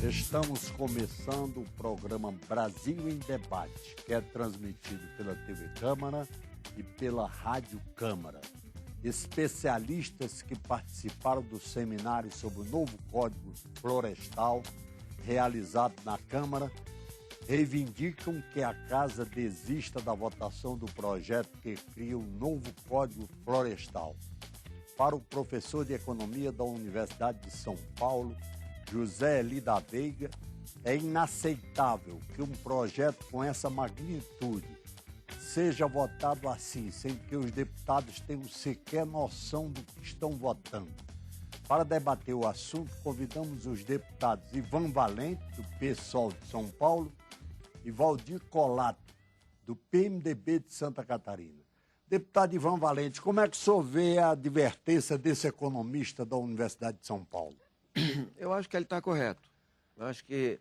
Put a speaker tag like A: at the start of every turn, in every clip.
A: Estamos começando o programa Brasil em Debate, que é transmitido pela TV Câmara e pela Rádio Câmara. Especialistas que participaram do seminário sobre o novo Código Florestal, realizado na Câmara, reivindicam que a Casa desista da votação do projeto que cria o novo Código Florestal. Para o professor de Economia da Universidade de São Paulo, José Eli da Veiga, é inaceitável que um projeto com essa magnitude seja votado assim, sem que os deputados tenham sequer noção do que estão votando. Para debater o assunto, convidamos os deputados Ivan Valente, do PSOL de São Paulo, e Valdir Colato, do PMDB de Santa Catarina. Deputado Ivan Valente, como é que o senhor vê a advertência desse economista da Universidade de São Paulo?
B: Eu acho que ele está correto. Eu acho que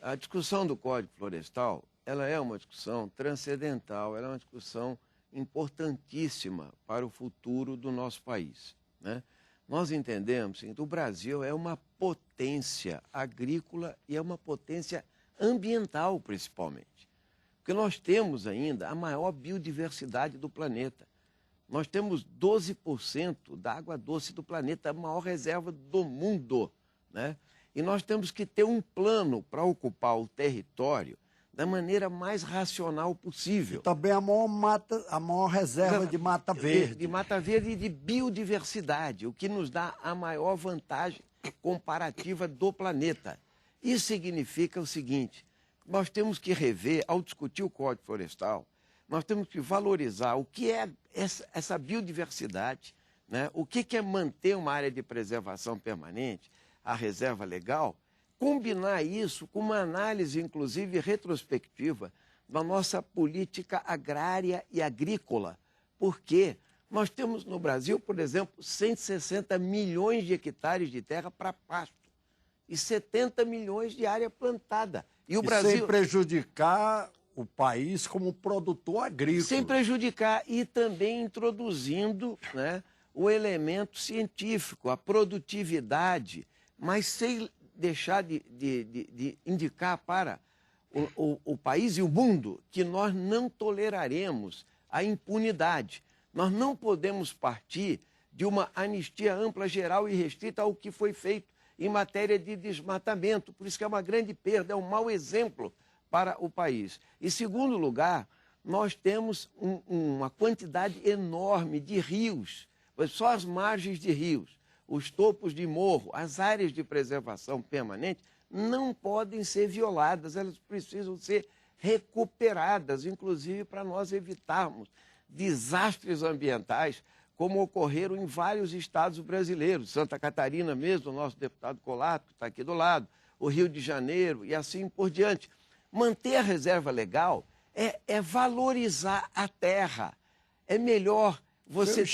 B: a discussão do Código Florestal, ela é uma discussão transcendental, ela é uma discussão importantíssima para o futuro do nosso país, né? Nós entendemos que o Brasil é uma potência agrícola e é uma potência ambiental, principalmente. Porque nós temos ainda a maior biodiversidade do planeta. Nós temos 12% da água doce do planeta, a maior reserva do mundo, né? E nós temos que ter um plano para ocupar o território da maneira mais racional possível.
A: E também a maior reserva de mata verde.
B: De mata verde e de biodiversidade, o que nos dá a maior vantagem comparativa do planeta. Isso significa o seguinte: nós temos que rever, ao discutir o Código Florestal, nós temos que valorizar o que é essa biodiversidade, né? O que é manter uma área de preservação permanente, a reserva legal, combinar isso com uma análise, inclusive, retrospectiva da nossa política agrária e agrícola. Porque nós temos no Brasil, por exemplo, 160 milhões de hectares de terra para pasto e 70 milhões de área plantada. E o Brasil...
A: sem prejudicar o país como produtor agrícola.
B: Sem prejudicar e também introduzindo, né, o elemento científico, a produtividade, mas sem deixar de indicar para o país e o mundo que nós não toleraremos a impunidade. Nós não podemos partir de uma anistia ampla, geral e restrita ao que foi feito em matéria de desmatamento. Por isso que é uma grande perda, é um mau exemplo para o país. Em segundo lugar, nós temos uma quantidade enorme de rios, só as margens de rios, os topos de morro, as áreas de preservação permanente não podem ser violadas, elas precisam ser recuperadas, inclusive para nós evitarmos desastres ambientais como ocorreram em vários estados brasileiros, Santa Catarina mesmo, o nosso deputado Colato, que está aqui do lado, o Rio de Janeiro e assim por diante. Manter a reserva legal é valorizar a terra. É melhor você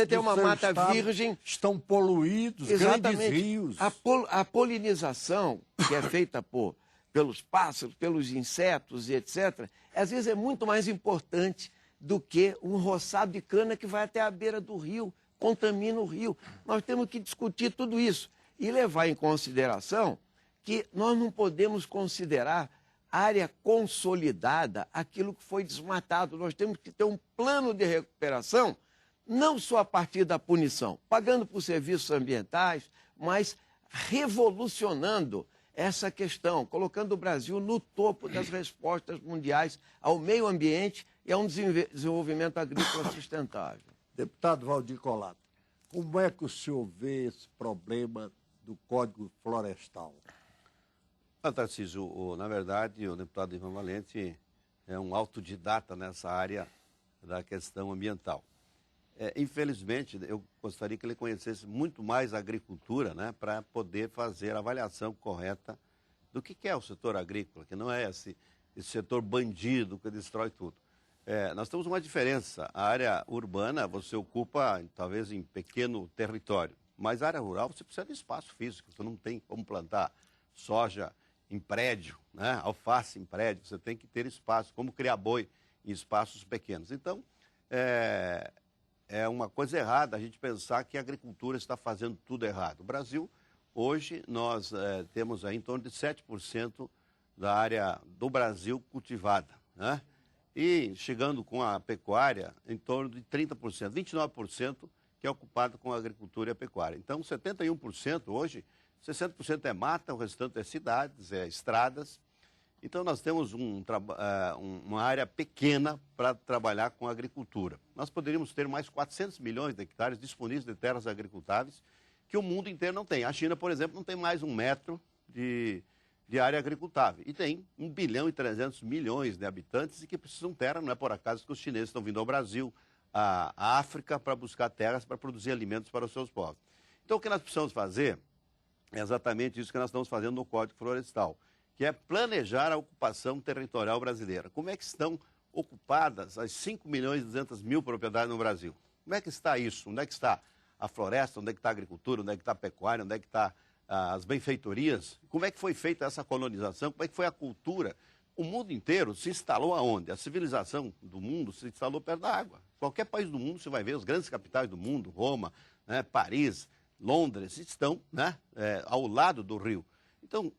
B: ter uma mata virgem.
A: Estão poluídos,
B: exatamente,
A: grandes rios.
B: A polinização, que é feita pelos pássaros, pelos insetos e etc., às vezes é muito mais importante do que um roçado de cana que vai até a beira do rio, contamina o rio. Nós temos que discutir tudo isso e levar em consideração que nós não podemos considerar área consolidada aquilo que foi desmatado. Nós temos que ter um plano de recuperação, não só a partir da punição, pagando por serviços ambientais, mas revolucionando essa questão, colocando o Brasil no topo das respostas mundiais ao meio ambiente e a um desenvolvimento agrícola sustentável.
A: Deputado Valdir Colato, como é que o senhor vê esse problema do Código Florestal?
C: Tarcísio, na verdade, o deputado Ivan Valente é um autodidata nessa área da questão ambiental. Infelizmente, eu gostaria que ele conhecesse muito mais a agricultura, né, para poder fazer a avaliação correta do que é o setor agrícola, que não é esse setor bandido que destrói tudo. Nós temos uma diferença. A área urbana você ocupa, talvez, em pequeno território, mas a área rural você precisa de espaço físico, você não tem como plantar soja em prédio, né? Alface em prédio, você tem que ter espaço, como criar boi em espaços pequenos. Então, é uma coisa errada a gente pensar que a agricultura está fazendo tudo errado. O Brasil Hoje nós temos aí em torno de 7% da área do Brasil cultivada, né? E chegando com a pecuária em torno de 30%, 29% que é ocupado com a agricultura e a pecuária. Então 71% hoje, 60% é mata, o restante é cidades, é estradas. Então nós temos uma área pequena para trabalhar com a agricultura. Nós poderíamos ter mais 400 milhões de hectares disponíveis de terras agricultáveis que o mundo inteiro não tem. A China, por exemplo, não tem mais 1 metro de área agricultável. E tem 1 bilhão e 300 milhões de habitantes e que precisam de terra. Não é por acaso que os chineses estão vindo ao Brasil, à África, para buscar terras para produzir alimentos para os seus povos. Então o que nós precisamos fazer é exatamente isso que nós estamos fazendo no Código Florestal, que é planejar a ocupação territorial brasileira. Como é que estão ocupadas as 5 milhões e 200 mil propriedades no Brasil? Como é que está isso? Onde é que está a floresta? Onde é que está a agricultura? Onde é que está a pecuária? Onde é que está as benfeitorias? Como é que foi feita essa colonização? Como é que foi a cultura? O mundo inteiro se instalou aonde? A civilização do mundo se instalou perto da água. Qualquer país do mundo, você vai ver, as grandes capitais do mundo, Roma, né, Paris, Londres, estão, né, ao lado do rio. Então,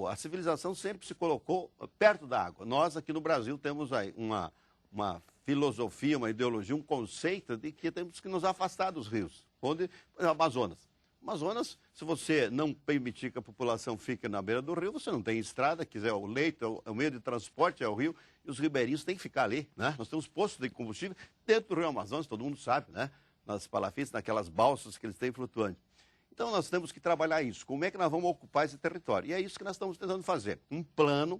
C: a civilização sempre se colocou perto da água. Nós, aqui no Brasil, temos aí uma filosofia, uma ideologia, um conceito de que temos que nos afastar dos rios. Onde, por exemplo, Amazonas, se você não permitir que a população fique na beira do rio, você não tem estrada, quiser o leito, o meio de transporte é o rio, e os ribeirinhos têm que ficar ali, né? Nós temos postos de combustível dentro do rio Amazonas, todo mundo sabe, né? Nas palafitas, naquelas balsas que eles têm flutuantes. Então nós temos que trabalhar isso. Como é que nós vamos ocupar esse território? E é isso que nós estamos tentando fazer. Um plano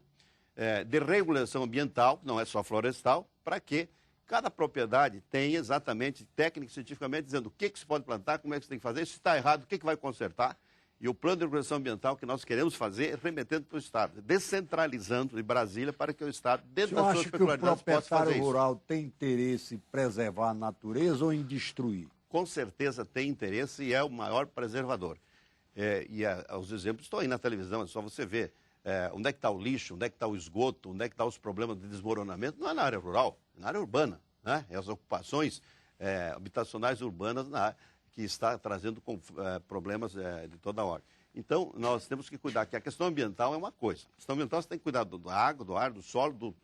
C: de regulação ambiental, não é só florestal, para que cada propriedade tenha exatamente, técnica e cientificamente, dizendo o que se pode plantar, como é que se tem que fazer, se está errado, o que vai consertar. E o plano de regulação ambiental que nós queremos fazer é remetendo para o Estado, descentralizando de Brasília para que o Estado, dentro das suas peculiaridades, possa fazer isso. O proprietário rural tem interesse em preservar a natureza ou em destruir? Com certeza tem interesse e é o maior preservador. Os exemplos estão aí na televisão, é só você ver onde é que está o lixo, onde é que está o esgoto, onde é que estão os problemas de desmoronamento. Não é na área rural, é na área urbana, né? É as ocupações habitacionais urbanas que está trazendo problemas de toda ordem. Então, nós temos que cuidar, que a questão ambiental é uma coisa. A questão ambiental você tem que cuidar da água, do ar, do solo,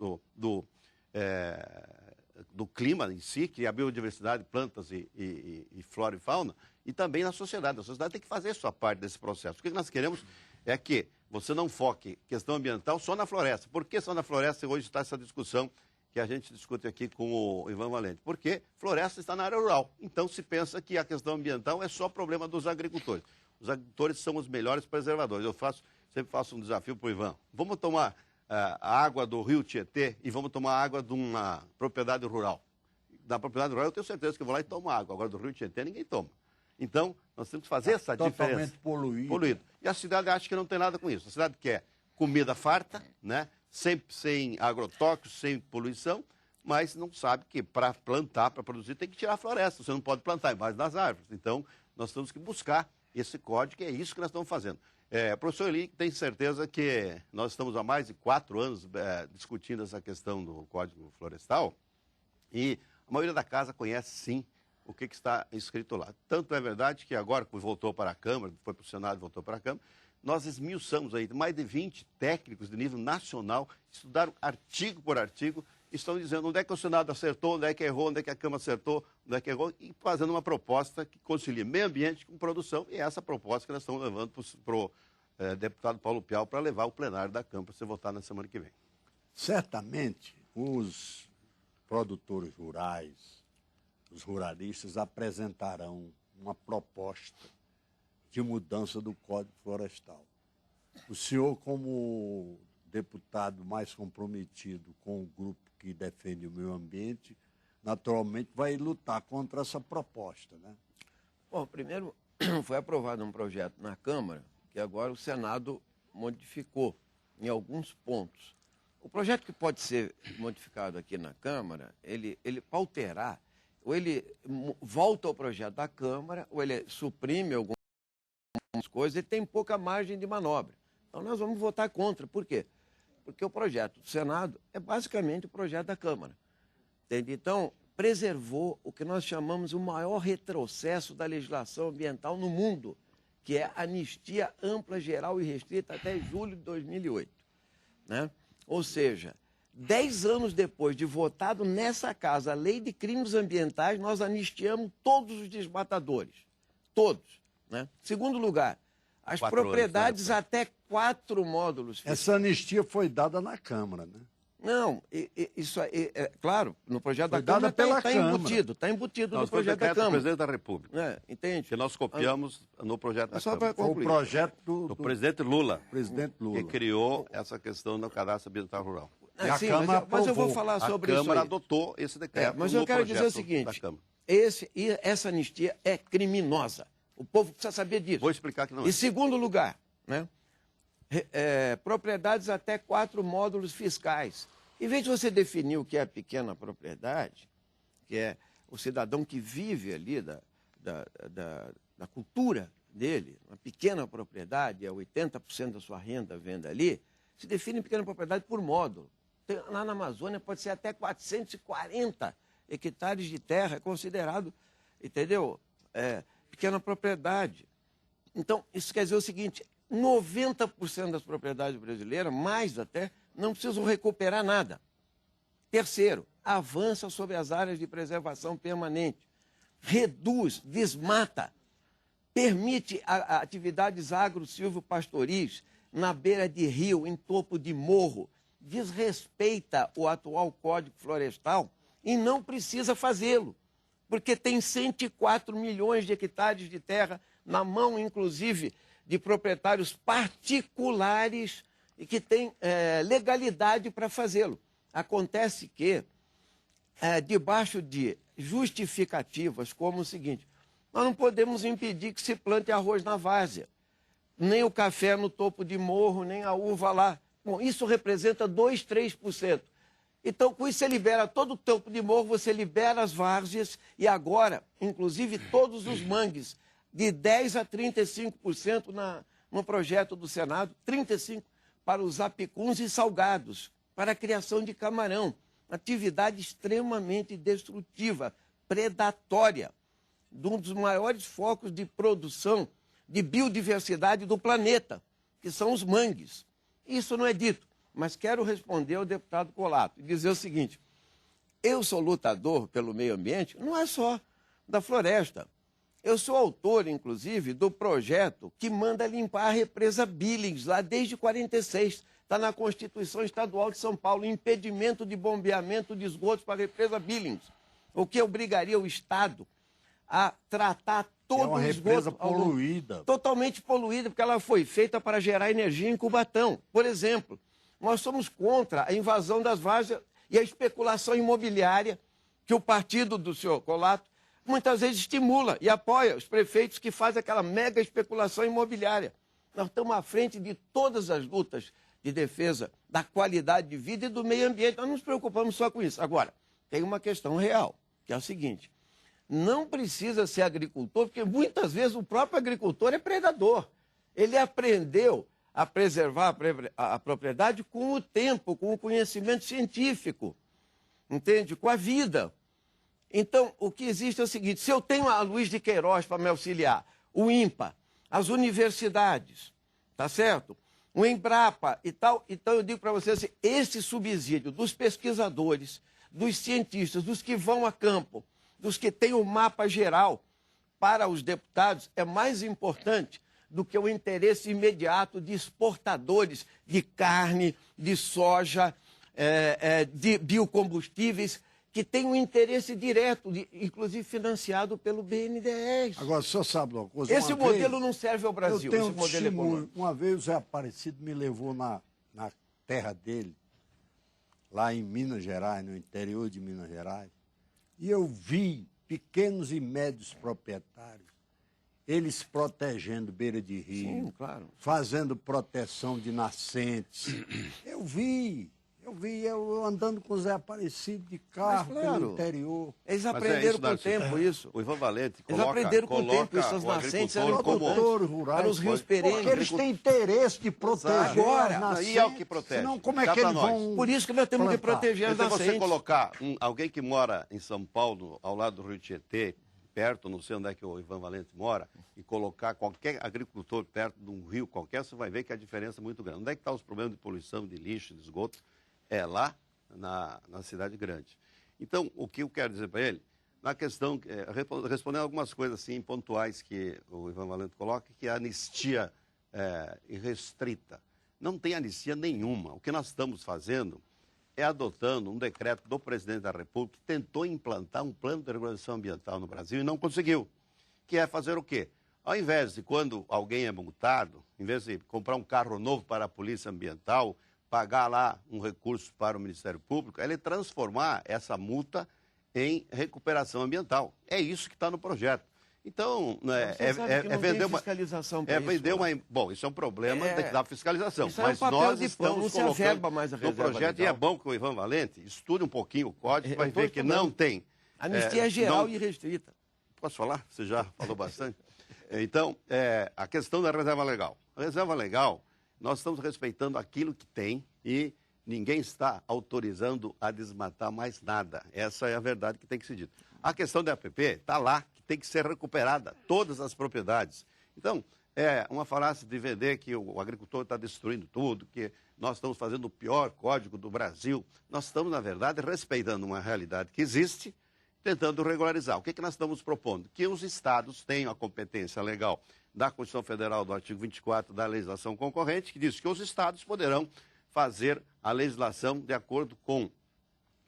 C: do clima em si, que é a biodiversidade, plantas e flora e fauna, e também na sociedade. A sociedade tem que fazer a sua parte desse processo. O que nós queremos é que você não foque questão ambiental só na floresta. Por que só na floresta hoje está essa discussão que a gente discute aqui com o Ivan Valente? Porque floresta está na área rural. Então se pensa que a questão ambiental é só problema dos agricultores. Os agricultores são os melhores preservadores. Eu sempre faço um desafio para o Ivan. Vamos tomar a água do rio Tietê e vamos tomar água de uma propriedade rural. Da propriedade rural eu tenho certeza que eu vou lá e tomo água. Agora do rio Tietê ninguém toma. Então, nós temos que fazer essa diferença. Totalmente poluído. E a cidade acha que não tem nada com isso. A cidade quer comida farta, né? Sempre sem agrotóxicos, sem poluição, mas não sabe que para plantar, para produzir, tem que tirar a floresta. Você não pode plantar embaixo das árvores. Então, nós temos que buscar esse código, e é isso que nós estamos fazendo. O professor Eli tem certeza que nós estamos há mais de 4 anos discutindo essa questão do Código Florestal, e a maioria da casa conhece, sim, o que está escrito lá. Tanto é verdade que agora que voltou para a Câmara, foi para o Senado e voltou para a Câmara, nós esmiuçamos aí, mais de 20 técnicos de nível nacional, estudaram artigo por artigo, estão dizendo onde é que o Senado acertou, onde é que errou, onde é que a Câmara acertou, onde é que errou, e fazendo uma proposta que concilie meio ambiente com produção, e é essa proposta que nós estamos levando para o deputado Paulo Piau para levar o plenário da Câmara para ser votado na semana que vem. Certamente, os produtores rurais, os ruralistas apresentarão uma proposta de mudança do Código Florestal. O senhor, como deputado mais comprometido com o grupo que defende o meio ambiente, naturalmente vai lutar contra essa proposta, né?
B: Bom, primeiro foi aprovado um projeto na Câmara que agora o Senado modificou em alguns pontos. O projeto que pode ser modificado aqui na Câmara, ele para alterar, ou ele volta ao projeto da Câmara, ou ele suprime algumas coisas, ele tem pouca margem de manobra. Então nós vamos votar contra. Por quê? Porque o projeto do Senado é basicamente o projeto da Câmara. Entende? Então, preservou o que nós chamamos o maior retrocesso da legislação ambiental no mundo, que é anistia ampla, geral e restrita até julho de 2008. Né? Ou seja, 10 anos depois de votado nessa casa a lei de crimes ambientais, nós anistiamos todos os desmatadores. Todos. Né? Segundo lugar, as propriedades até 4 módulos.
A: Essa anistia foi dada na Câmara, né?
B: Não, isso claro, no projeto
A: foi
B: da Câmara
A: está
B: embutido, está embutido no projeto da Câmara.
C: Do presidente da República.
B: Entende?
C: Que nós copiamos no projeto da Câmara.
A: Foi o projeto do
C: presidente Lula.
A: Presidente Lula.
C: Que criou essa questão do cadastro ambiental rural.
A: Sim,
B: mas eu vou falar sobre isso.
C: A Câmara adotou esse decreto.
B: Mas eu quero dizer o seguinte: essa anistia é criminosa. O povo precisa saber disso.
C: Vou explicar que não é.
B: Em segundo lugar, né, propriedades até 4 módulos fiscais. Em vez de você definir o que é a pequena propriedade, que é o cidadão que vive ali da cultura dele, uma pequena propriedade, é 80% da sua renda vem ali, se define pequena propriedade por módulo. Lá na Amazônia pode ser até 440 hectares de terra, é considerado, entendeu? Pequena propriedade. Então, isso quer dizer o seguinte, 90% das propriedades brasileiras, mais até, não precisam recuperar nada. Terceiro, avança sobre as áreas de preservação permanente. Reduz, desmata, permite atividades agro-silvo-pastoris na beira de rio, em topo de morro, desrespeita o atual Código Florestal e não precisa fazê-lo, porque tem 104 milhões de hectares de terra na mão, inclusive, de proprietários particulares e que têm legalidade para fazê-lo. Acontece que, debaixo de justificativas como o seguinte, nós não podemos impedir que se plante arroz na várzea, nem o café no topo de morro, nem a uva lá. Bom, isso representa 2, 3%. Então, com isso, você libera todo o topo de morro, você libera as várzeas e agora, inclusive, todos os mangues, de 10% a 35% no projeto do Senado, 35% para os apicuns e salgados, para a criação de camarão. Atividade extremamente destrutiva, predatória, de um dos maiores focos de produção de biodiversidade do planeta, que são os mangues. Isso não é dito, mas quero responder ao deputado Colato e dizer o seguinte, eu sou lutador pelo meio ambiente, não é só da floresta. Eu sou autor, inclusive, do projeto que manda limpar a represa Billings, lá desde 46. Está na Constituição Estadual de São Paulo, impedimento de bombeamento de esgotos para a represa Billings, o que obrigaria o Estado a tratar todo o esgoto
A: poluída.
B: Totalmente poluída, porque ela foi feita para gerar energia em Cubatão. Por exemplo, nós somos contra a invasão das várzeas e a especulação imobiliária que o partido do senhor Colato muitas vezes estimula e apoia os prefeitos que fazem aquela mega especulação imobiliária. Nós estamos à frente de todas as lutas de defesa da qualidade de vida e do meio ambiente. Nós não nos preocupamos só com isso. Agora, tem uma questão real, que é o seguinte, não precisa ser agricultor, porque muitas vezes o próprio agricultor é predador. Ele aprendeu a preservar a propriedade com o tempo, com o conhecimento científico, entende? Com a vida. Então, o que existe é o seguinte, se eu tenho a Luiz de Queiroz para me auxiliar, o INPA, as universidades, tá certo? O Embrapa e tal, então eu digo para vocês assim, esse subsídio dos pesquisadores, dos cientistas, dos que vão a campo, dos que têm o mapa geral para os deputados, é mais importante do que o interesse imediato de exportadores de carne, de soja, de biocombustíveis, que tem um interesse direto, inclusive financiado pelo BNDES.
A: Agora, o senhor sabe uma coisa?
B: Esse modelo não serve ao Brasil,
A: eu tenho
B: esse modelo econômico.
A: Uma vez o Zé Aparecido me levou na terra dele, lá em Minas Gerais, no interior de Minas Gerais, e eu vi pequenos e médios proprietários, eles protegendo beira de rio,
B: sim, claro,
A: fazendo proteção de nascentes. Eu vi eu andando com o Zé Aparecido de carro,
B: mas, claro,
A: pelo interior.
B: Eles aprenderam com o tempo isso.
C: O Ivan Valente
B: eles aprenderam com o tempo isso, as nascentes eram
A: rurais,
B: os rios perenes.
A: Porque eles têm interesse de proteger
B: agora,
A: as nascentes.
C: E é o que protege.
A: Senão, como é que eles vão
B: Por isso que nós temos que proteger as
C: Se
B: nascentes.
C: você colocar alguém que mora em São Paulo, ao lado do Rio Tietê, perto, não sei onde é que o Ivan Valente mora, e colocar qualquer agricultor perto de um rio qualquer, você vai ver que a diferença é muito grande. Onde é que estão os problemas de poluição, de lixo, de esgoto? É lá na cidade grande. Então, o que eu quero dizer para ele, na questão, respondendo algumas coisas assim, pontuais que o Ivan Valente coloca, que é a anistia irrestrita. Não tem anistia nenhuma. O que nós estamos fazendo é adotando um decreto do presidente da República que tentou implantar um plano de regulação ambiental no Brasil e não conseguiu. Que é fazer o quê? Ao invés de, quando alguém é multado, em vez de comprar um carro novo para a Polícia Ambiental, pagar lá um recurso para o Ministério Público, ele transformar essa multa em recuperação ambiental. É isso que está no projeto. Então,
B: vender uma fiscalização para isso.
C: Bom, isso é um problema da fiscalização.
B: Isso
C: mas
B: é um
C: nós estamos
B: colocando mais a
C: no projeto, e é bom que o Ivan Valente estude um pouquinho o código, vai ver que não tem.
B: Anistia geral e restrita.
C: Posso falar? Você já falou bastante. Então, a questão da reserva legal. A reserva legal, nós estamos respeitando aquilo que tem e ninguém está autorizando a desmatar mais nada. Essa é a verdade que tem que ser dita. A questão da APP está lá, que tem que ser recuperada, todas as propriedades. Então, é uma falácia de vender que o agricultor está destruindo tudo, que nós estamos fazendo o pior código do Brasil. Nós estamos, na verdade, respeitando uma realidade que existe, tentando regularizar. O que nós estamos propondo? Que os estados tenham a competência legal da Constituição Federal, do artigo 24 da legislação concorrente, que diz que os estados poderão fazer a legislação de acordo com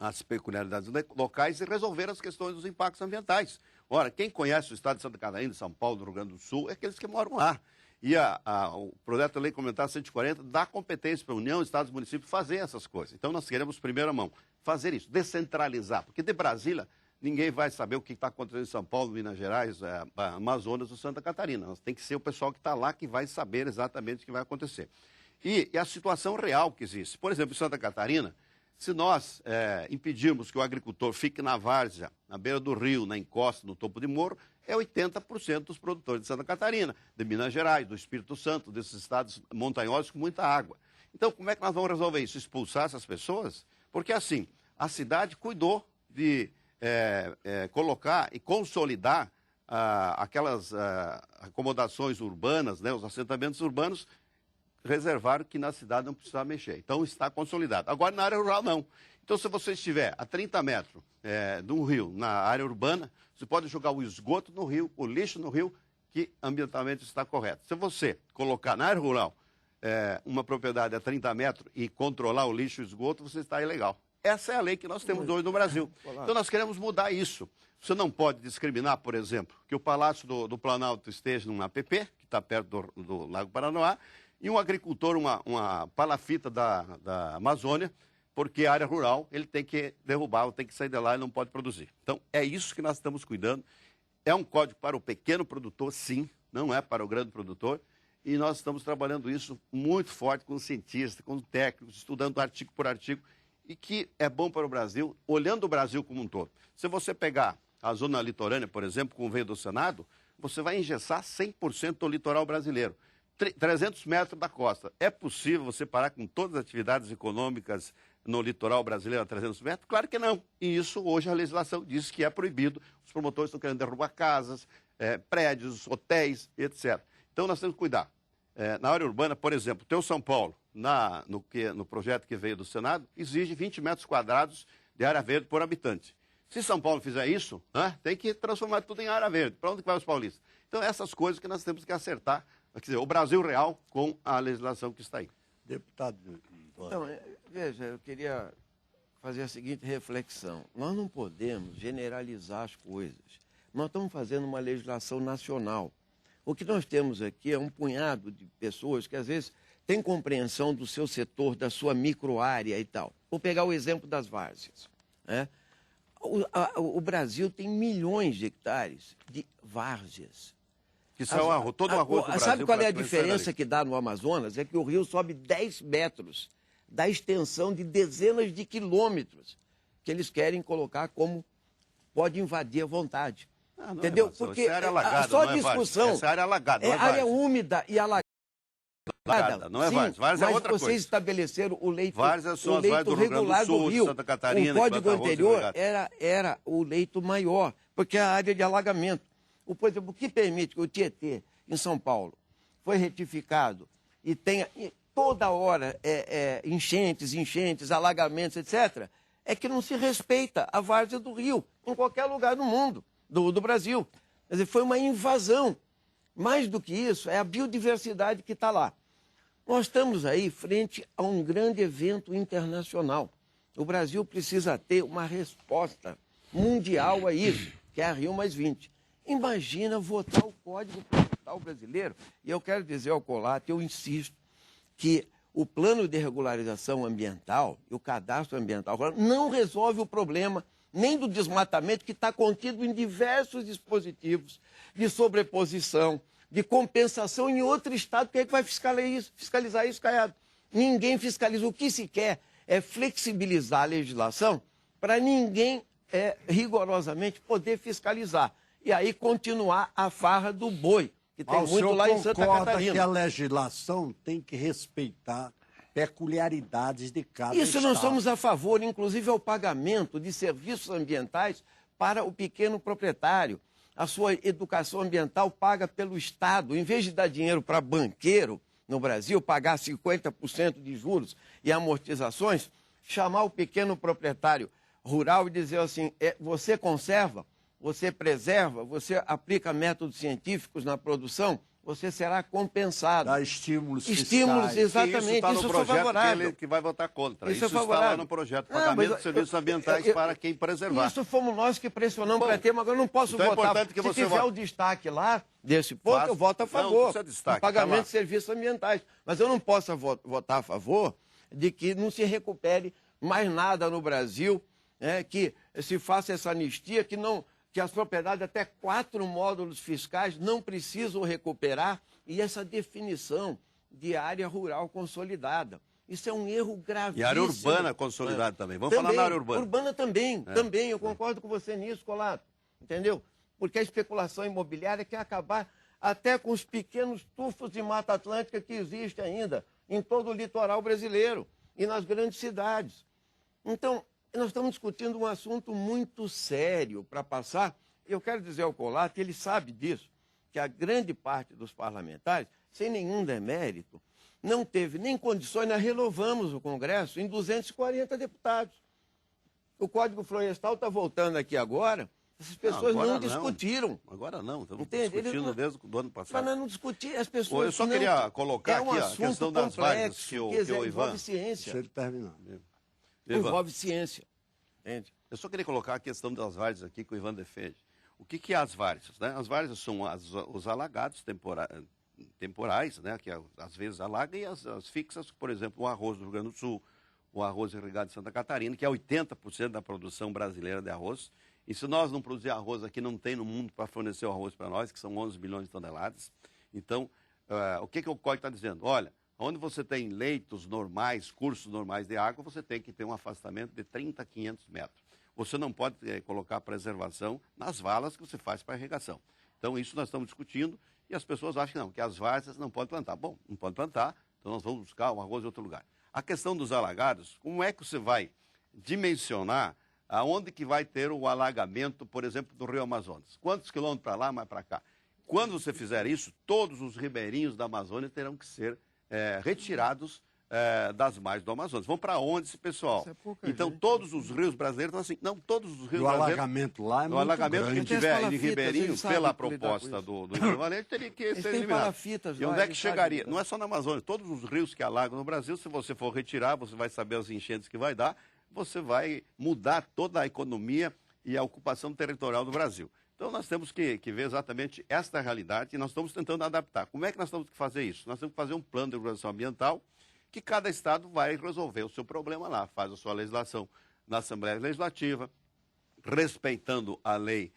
C: as peculiaridades locais e resolver as questões dos impactos ambientais. Ora, quem conhece o estado de Santa Catarina, de São Paulo, do Rio Grande do Sul, é aqueles que moram lá. E o projeto de lei complementar 140 dá competência para a União, Estados e municípios fazer essas coisas. Então, nós queremos, primeira mão, fazer isso, descentralizar. Porque de Brasília, ninguém vai saber o que está acontecendo em São Paulo, Minas Gerais, Amazonas ou Santa Catarina. Nós tem que ser o pessoal que está lá que vai saber exatamente o que vai acontecer. E a situação real que existe. Por exemplo, em Santa Catarina, se nós impedirmos que o agricultor fique na várzea, na beira do rio, na encosta, no topo de morro, é 80% dos produtores de Santa Catarina, de Minas Gerais, do Espírito Santo, desses estados montanhosos com muita água. Então, como é que nós vamos resolver isso? Expulsar essas pessoas? Porque, assim, a cidade cuidou de colocar e consolidar aquelas acomodações urbanas, né, os assentamentos urbanos, reservaram que na cidade não precisava mexer. Então, está consolidado. Agora, na área rural, não. Então, se você estiver a 30 metros de um rio, na área urbana, você pode jogar o esgoto no rio, o lixo no rio, que ambientalmente está correto. Se você colocar na área rural uma propriedade a 30 metros e controlar o lixo e o esgoto, você está ilegal. Essa é a lei que nós temos hoje no Brasil. Então, nós queremos mudar isso. Você não pode discriminar, por exemplo, que o Palácio do Planalto esteja num APP, que está perto do Lago Paranoá, e um agricultor, uma palafita da Amazônia, porque a área rural ele tem que derrubar, tem que sair de lá e não pode produzir. Então, é isso que nós estamos cuidando. É um código para o pequeno produtor, sim, não é para o grande produtor. E nós estamos trabalhando isso muito forte com cientistas, com técnicos, estudando artigo por artigo, e que é bom para o Brasil, olhando o Brasil como um todo. Se você pegar a zona litorânea, por exemplo, como veio do Senado, você vai engessar 100% o litoral brasileiro. 300 metros da costa. É possível você parar com todas as atividades econômicas no litoral brasileiro a 300 metros? Claro que não. E isso hoje a legislação diz que é proibido. Os promotores estão querendo derrubar casas, prédios, hotéis, etc. Então nós temos que cuidar. Na área urbana, por exemplo, o teu São Paulo, no projeto que veio do Senado, exige 20 metros quadrados de área verde por habitante. Se São Paulo fizer isso, tem que transformar tudo em área verde. Para onde que vai os paulistas? Então essas coisas que nós temos que acertar. Quer dizer, o Brasil real com a legislação que está aí.
A: Deputado.
B: Então, veja, eu queria fazer a seguinte reflexão. Nós não podemos generalizar as coisas. Nós estamos fazendo uma legislação nacional. O que nós temos aqui é um punhado de pessoas que, às vezes, têm compreensão do seu setor, da sua microárea e tal. Vou pegar o exemplo das várzeas. O Brasil tem milhões de hectares de várzeas.
C: Que são todo o arroz do Brasil.
B: Sabe qual é a diferença que dá no Amazonas? É que o rio sobe 10 metros da extensão de dezenas de quilômetros que eles querem colocar como pode invadir à vontade. Entendeu? Porque
C: essa área alagada,
B: só discussão.
C: Essa área alagada,
B: é área úmida e alagada.
C: Não é várzea. Várzea é outra coisa.
B: Vocês estabeleceram o leito,
C: são as várzeas do Rio Grande do Sul, Santa Catarina.
B: O código anterior era o leito maior, porque é a área de alagamento. Por exemplo, o que permite que o Tietê, em São Paulo, foi retificado e tenha toda hora enchentes, alagamentos, etc., é que não se respeita a várzea do rio, em qualquer lugar do mundo, do Brasil. Quer dizer, foi uma invasão. Mais do que isso, é a biodiversidade que está lá. Nós estamos aí frente a um grande evento internacional. O Brasil precisa ter uma resposta mundial a isso, que é a Rio+20. Imagina votar o Código Florestal brasileiro. E eu quero dizer ao Colato, eu insisto, que o plano de regularização ambiental e o cadastro ambiental não resolve o problema nem do desmatamento que está contido em diversos dispositivos de sobreposição, de compensação em outro estado. Quem é que vai fiscalizar isso, Caiado? Ninguém fiscaliza. O que se quer é flexibilizar a legislação para ninguém rigorosamente poder fiscalizar. E aí continuar a farra do boi, que tem muito lá em Santa Catarina.
A: Que a legislação tem que respeitar peculiaridades de cada
B: Isso
A: estado.
B: nós somos a favor, inclusive ao pagamento de serviços ambientais para o pequeno proprietário. A sua educação ambiental paga pelo Estado. Em vez de dar dinheiro para banqueiro no Brasil, pagar 50% de juros e amortizações, chamar o pequeno proprietário rural e dizer assim, você conserva, você preserva, você aplica métodos científicos na produção, você será compensado.
A: Dá estímulos fiscais.
B: Estímulos, exatamente.
C: Isso
B: Isso foi favorável.
C: Que vai votar contra.
B: Isso é
C: está
B: favorável.
C: lá no projeto. Pagamento de serviços ambientais para quem preservar.
B: Isso fomos nós que pressionamos para ter, mas eu não posso
C: então
B: votar.
C: É importante que
B: Se
C: você
B: tiver o destaque lá, desse ponto, eu voto a favor.
C: Não destaque,
B: pagamento de serviços ambientais. Mas eu não posso votar a favor de que não se recupere mais nada no Brasil, que se faça essa anistia, que as propriedades, até 4 módulos fiscais, não precisam recuperar, e essa definição de área rural consolidada. Isso é um erro gravíssimo.
C: E área urbana consolidada também. Vamos falar na área urbana.
B: Urbana também, também. Eu concordo com você nisso, Colato. Entendeu? Porque a especulação imobiliária quer acabar até com os pequenos tufos de Mata Atlântica que existem ainda em todo o litoral brasileiro e nas grandes cidades. Então, nós estamos discutindo um assunto muito sério para passar. Eu quero dizer ao Colato que ele sabe disso, que a grande parte dos parlamentares, sem nenhum demérito, não teve nem condições. Nós renovamos o Congresso em 240 deputados. O Código Florestal está voltando aqui agora. Essas pessoas não discutiram.
C: Agora não, estamos
B: Entende?
C: discutindo desde o ano passado.
B: Mas nós não discutimos, as pessoas
C: Eu só queria colocar aqui a questão das várzeas
B: que o Ivan... Envolve ciência.
A: Deixa ele terminar.
B: Envolve ciência. Entende?
C: Eu só queria colocar a questão das várzeas aqui que o Ivan defende. O que é as várzeas? Né? As várzeas são os alagados temporais, né? Que às vezes alaga, e as fixas, por exemplo, o arroz do Rio Grande do Sul, o arroz irrigado de Santa Catarina, que é 80% da produção brasileira de arroz. E se nós não produzir arroz aqui, não tem no mundo para fornecer o arroz para nós, que são 11 bilhões de toneladas. Então, o que o Código está dizendo? Olha, onde você tem leitos normais, cursos normais de água, você tem que ter um afastamento de 30 a 500 metros. Você não pode colocar preservação nas valas que você faz para irrigação. Então, isso nós estamos discutindo, e as pessoas acham que não, que as várzeas não podem plantar. Bom, não pode plantar, então nós vamos buscar o arroz em outro lugar. A questão dos alagados, como é que você vai dimensionar aonde que vai ter o alagamento, por exemplo, do Rio Amazonas? Quantos quilômetros para lá, mais para cá? Quando você fizer isso, todos os ribeirinhos da Amazônia terão que ser retirados das margens do Amazonas. Vão para onde esse pessoal? Então, todos os rios brasileiros estão assim. Não, todos os rios brasileiros...
A: O alagamento lá é muito grande.
C: O alagamento que tiver de ribeirinho, pela proposta do Rio Valente, teria que ser eliminado. E onde é que chegaria? Não é só na Amazônia. Todos os rios que alagam no Brasil, se você for retirar, você vai saber as enchentes que vai dar, você vai mudar toda a economia e a ocupação territorial do Brasil. Então, nós temos que ver exatamente esta realidade e nós estamos tentando adaptar. Como é que nós temos que fazer isso? Nós temos que fazer um plano de regulação ambiental que cada estado vai resolver o seu problema lá, faz a sua legislação na Assembleia Legislativa, respeitando a lei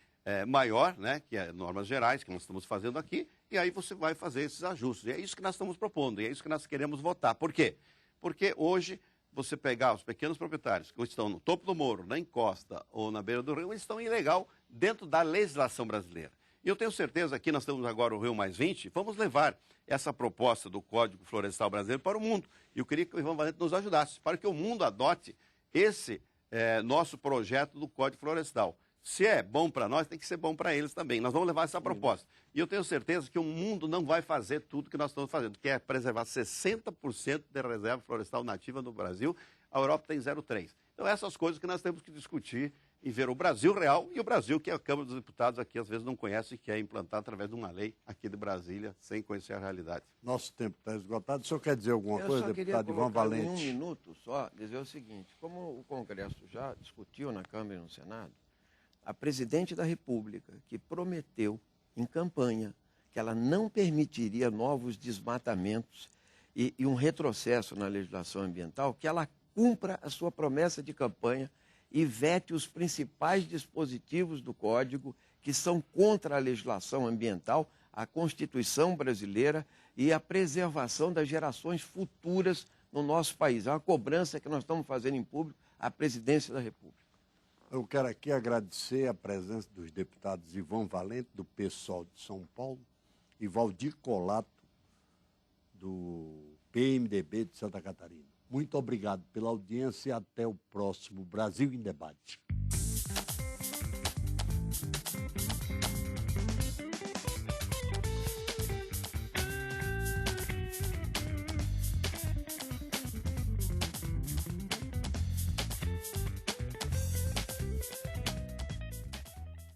C: maior, né, que é normas gerais, que nós estamos fazendo aqui, e aí você vai fazer esses ajustes. E é isso que nós estamos propondo, e é isso que nós queremos votar. Por quê? Porque hoje, você pegar os pequenos proprietários que estão no topo do morro, na encosta ou na beira do rio, eles estão ilegal dentro da legislação brasileira. E eu tenho certeza que nós temos agora o Rio+20, vamos levar essa proposta do Código Florestal Brasileiro para o mundo. E eu queria que o Ivan Valente nos ajudasse, para que o mundo adote esse nosso projeto do Código Florestal. Se é bom para nós, tem que ser bom para eles também. Nós vamos levar essa proposta. E eu tenho certeza que o mundo não vai fazer tudo que nós estamos fazendo, que é preservar 60% da reserva florestal nativa no Brasil. A Europa tem 0,3%. Então, essas coisas que nós temos que discutir e ver o Brasil real e o Brasil que a Câmara dos Deputados aqui às vezes não conhece e quer implantar através de uma lei aqui de Brasília, sem conhecer a realidade.
A: Nosso tempo está esgotado. O senhor quer dizer alguma coisa, deputado Ivan
B: Eu só queria
A: Valente?
B: em um minuto só dizer o seguinte: como o Congresso já discutiu na Câmara e no Senado, a presidente da República, que prometeu em campanha que ela não permitiria novos desmatamentos e um retrocesso na legislação ambiental, que ela cumpra a sua promessa de campanha e vete os principais dispositivos do Código que são contra a legislação ambiental, a Constituição brasileira e a preservação das gerações futuras no nosso país. É uma cobrança que nós estamos fazendo em público à presidência da República.
A: Eu quero aqui agradecer a presença dos deputados Ivan Valente, do PSOL de São Paulo, e Valdir Colato, do PMDB de Santa Catarina. Muito obrigado pela audiência e até o próximo Brasil em Debate.